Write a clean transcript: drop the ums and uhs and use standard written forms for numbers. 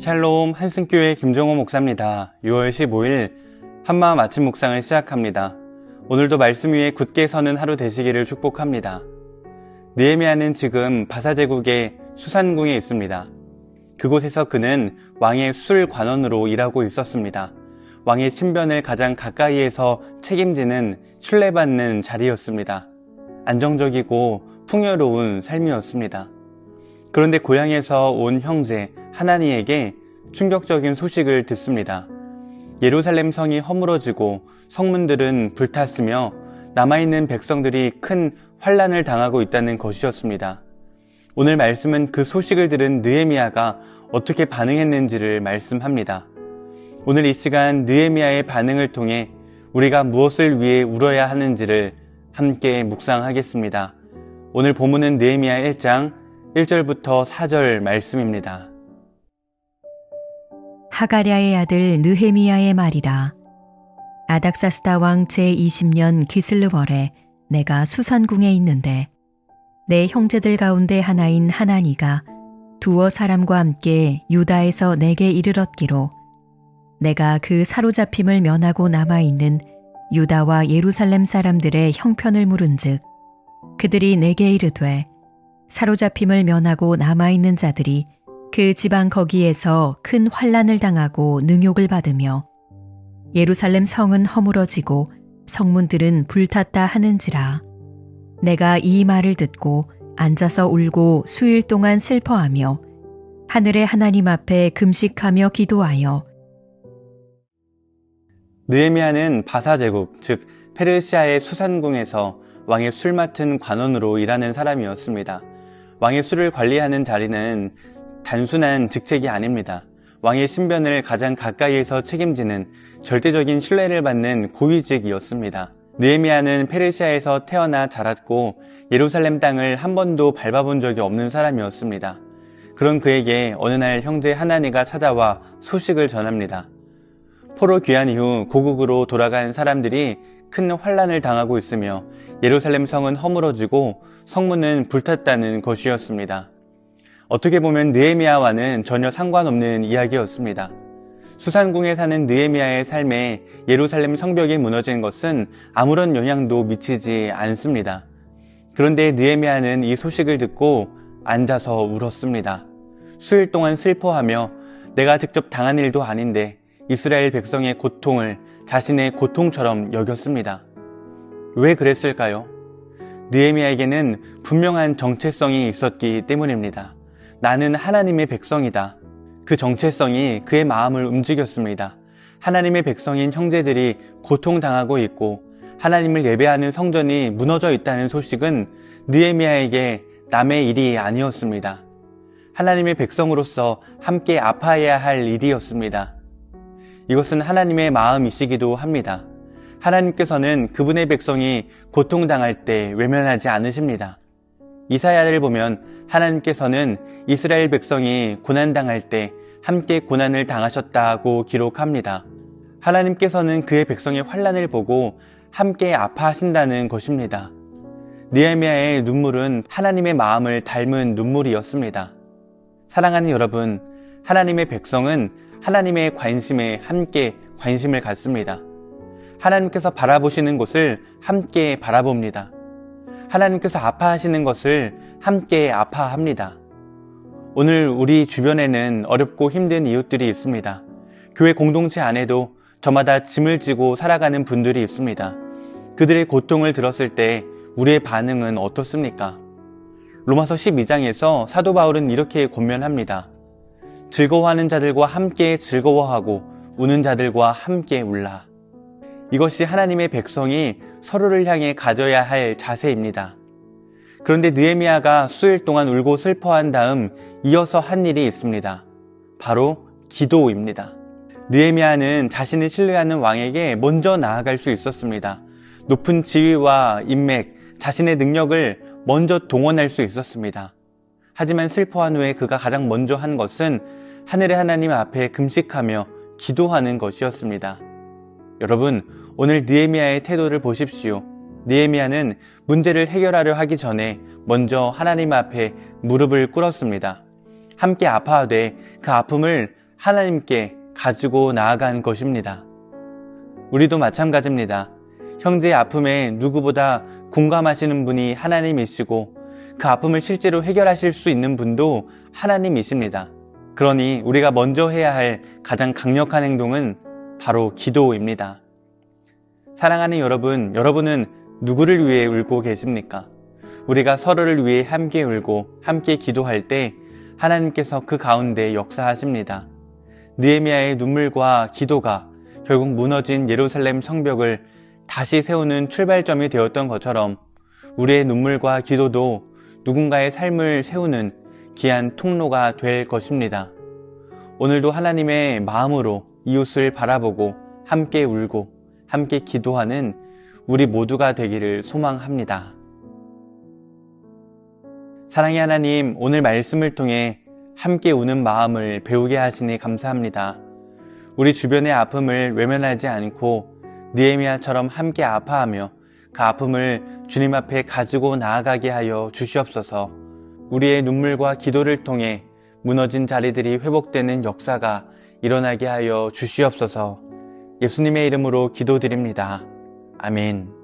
샬롬 한승교회 김정호 목사입니다. 6월 15일 한마음 아침 묵상을 시작합니다. 오늘도 말씀 위에 굳게 서는 하루 되시기를 축복합니다. 느헤미야는 지금 바사제국의 수산궁에 있습니다. 그곳에서 그는 왕의 술관원으로 일하고 있었습니다. 왕의 신변을 가장 가까이에서 책임지는 신뢰받는 자리였습니다. 안정적이고 풍요로운 삶이었습니다. 그런데 고향에서 온 형제 하나니에게 충격적인 소식을 듣습니다. 예루살렘 성이 허물어지고 성문들은 불탔으며 남아있는 백성들이 큰 환난을 당하고 있다는 것이었습니다. 오늘 말씀은 그 소식을 들은 느헤미야가 어떻게 반응했는지를 말씀합니다. 오늘 이 시간 느헤미야의 반응을 통해 우리가 무엇을 위해 울어야 하는지를 함께 묵상하겠습니다. 오늘 본문은 느헤미야 1장 1절부터 4절 말씀입니다. 하가랴의 아들 느헤미야의 말이라. 아닥사스다 왕 제20년 기슬르월에 내가 수산궁에 있는데 내 형제들 가운데 하나인 하나니가 두어 사람과 함께 유다에서 내게 이르렀기로 내가 그 사로잡힘을 면하고 남아있는 유다와 예루살렘 사람들의 형편을 물은즉 그들이 내게 이르되 사로잡힘을 면하고 남아있는 자들이 그 지방 거기에서 큰 환난을 당하고 능욕을 받으며 예루살렘 성은 허물어지고 성문들은 불탔다 하는지라. 내가 이 말을 듣고 앉아서 울고 수일 동안 슬퍼하며 하늘의 하나님 앞에 금식하며 기도하여. 느헤미야는 바사제국, 즉 페르시아의 수산궁에서 왕의 술 맡은 관원으로 일하는 사람이었습니다. 왕의 술을 관리하는 자리는 단순한 직책이 아닙니다. 왕의 신변을 가장 가까이에서 책임지는 절대적인 신뢰를 받는 고위직이었습니다. 느헤미야는 페르시아에서 태어나 자랐고 예루살렘 땅을 한 번도 밟아본 적이 없는 사람이었습니다. 그런 그에게 어느 날 형제 하나니가 찾아와 소식을 전합니다. 포로 귀환 이후 고국으로 돌아간 사람들이 큰 환난을 당하고 있으며 예루살렘 성은 허물어지고 성문은 불탔다는 것이었습니다. 어떻게 보면 느헤미야와는 전혀 상관없는 이야기였습니다. 수산궁에 사는 느헤미야의 삶에 예루살렘 성벽이 무너진 것은 아무런 영향도 미치지 않습니다. 그런데 느헤미야는 이 소식을 듣고 앉아서 울었습니다. 수일 동안 슬퍼하며 내가 직접 당한 일도 아닌데 이스라엘 백성의 고통을 자신의 고통처럼 여겼습니다. 왜 그랬을까요? 느헤미야에게는 분명한 정체성이 있었기 때문입니다. 나는 하나님의 백성이다. 그 정체성이 그의 마음을 움직였습니다. 하나님의 백성인 형제들이 고통당하고 있고 하나님을 예배하는 성전이 무너져 있다는 소식은 느헤미야에게 남의 일이 아니었습니다. 하나님의 백성으로서 함께 아파해야 할 일이었습니다. 이것은 하나님의 마음이시기도 합니다. 하나님께서는 그분의 백성이 고통당할 때 외면하지 않으십니다. 이사야를 보면 하나님께서는 이스라엘 백성이 고난당할 때 함께 고난을 당하셨다고 기록합니다. 하나님께서는 그의 백성의 환난을 보고 함께 아파하신다는 것입니다. 느헤미야의 눈물은 하나님의 마음을 닮은 눈물이었습니다. 사랑하는 여러분, 하나님의 백성은 하나님의 관심에 함께 관심을 갖습니다. 하나님께서 바라보시는 곳을 함께 바라봅니다. 하나님께서 아파하시는 것을 함께 아파합니다. 오늘 우리 주변에는 어렵고 힘든 이웃들이 있습니다. 교회 공동체 안에도 저마다 짐을 지고 살아가는 분들이 있습니다. 그들의 고통을 들었을 때 우리의 반응은 어떻습니까? 로마서 12장에서 사도 바울은 이렇게 권면합니다. 즐거워하는 자들과 함께 즐거워하고 우는 자들과 함께 울라. 이것이 하나님의 백성이 서로를 향해 가져야 할 자세입니다. 그런데 느헤미야가 수일 동안 울고 슬퍼한 다음 이어서 한 일이 있습니다. 바로 기도입니다. 느헤미야는 자신을 신뢰하는 왕에게 먼저 나아갈 수 있었습니다. 높은 지위와 인맥, 자신의 능력을 먼저 동원할 수 있었습니다. 하지만 슬퍼한 후에 그가 가장 먼저 한 것은 하늘의 하나님 앞에 금식하며 기도하는 것이었습니다. 여러분, 오늘 느헤미야의 태도를 보십시오. 느헤미야는 문제를 해결하려 하기 전에 먼저 하나님 앞에 무릎을 꿇었습니다. 함께 아파하되 그 아픔을 하나님께 가지고 나아간 것입니다. 우리도 마찬가지입니다. 형제의 아픔에 누구보다 공감하시는 분이 하나님이시고 그 아픔을 실제로 해결하실 수 있는 분도 하나님이십니다. 그러니 우리가 먼저 해야 할 가장 강력한 행동은 바로 기도입니다. 사랑하는 여러분, 여러분은 누구를 위해 울고 계십니까? 우리가 서로를 위해 함께 울고 함께 기도할 때 하나님께서 그 가운데 역사하십니다. 느헤미야의 눈물과 기도가 결국 무너진 예루살렘 성벽을 다시 세우는 출발점이 되었던 것처럼 우리의 눈물과 기도도 누군가의 삶을 세우는 귀한 통로가 될 것입니다. 오늘도 하나님의 마음으로 이웃을 바라보고 함께 울고 함께 기도하는 우리 모두가 되기를 소망합니다. 사랑의 하나님, 오늘 말씀을 통해 함께 우는 마음을 배우게 하시니 감사합니다. 우리 주변의 아픔을 외면하지 않고 느헤미야처럼 함께 아파하며 그 아픔을 주님 앞에 가지고 나아가게 하여 주시옵소서. 우리의 눈물과 기도를 통해 무너진 자리들이 회복되는 역사가 일어나게 하여 주시옵소서. 예수님의 이름으로 기도드립니다. 아멘.